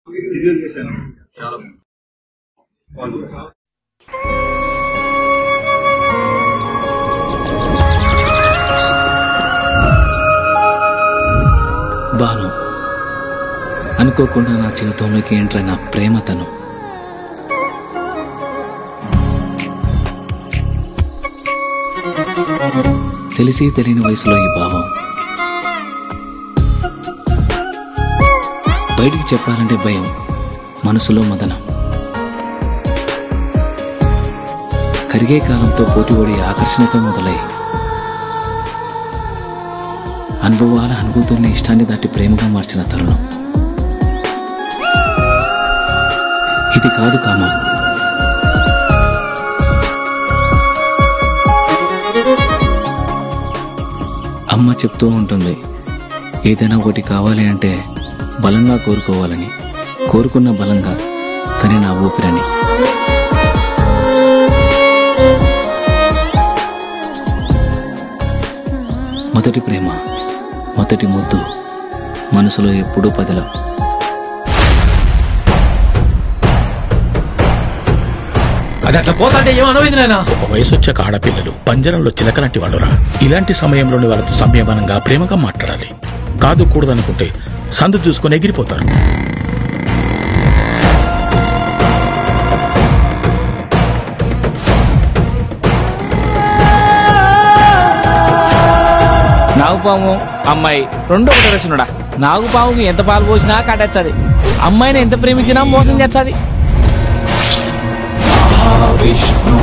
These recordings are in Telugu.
చాలా బాను అనుకోకుండా నా జీవితంలోకి ఎంటర్ అయిన ప్రేమతను తెలిసి తెలియని వయసులో ఈ భావం బయటికి చెప్పాలంటే భయం, మనసులో మదనం. కరిగే కాలంతో పోటీపడి ఆకర్షణతో మొదలై అనుభవాల అనుభూతుల్ని ఇష్టాన్ని దాటి ప్రేమగా మార్చిన తరుణం ఇది కాదు కామా. అమ్మ చెప్తూ ఉంటుంది, ఏదైనా ఒకటి కావాలి అంటే బలంగా కోరుకోవాలని, కోరుకున్న బలంగా తనే నా ఊపిరని. మొదటి ప్రేమ, మొదటి ముద్దు మనసులో ఎప్పుడూ పదిలం. అది అట్లా పోతాంటే ఏమనవేది నాయనా? ఒక వయసు వచ్చాక ఆడపిల్లలు పంజరంలో చిలకలాంటి వాళ్ళురా. ఇలాంటి సమయంలోని వాళ్ళతో సంయమనంగా ప్రేమగా మాట్లాడాలి. కాదు కూడదనుకుంటే సందు చూసుకొని ఎగిరిపోతారు. నాగుపాము అమ్మాయి రెండో ఒకటి రచనుడా. నాగుపాముకి ఎంత పాలు పోసినా కాటేచ్చది, అమ్మాయిని ఎంత ప్రేమించినా మోసం చేస్తుంది. విష్ణు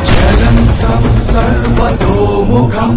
చలంతం సర్వతోముఖం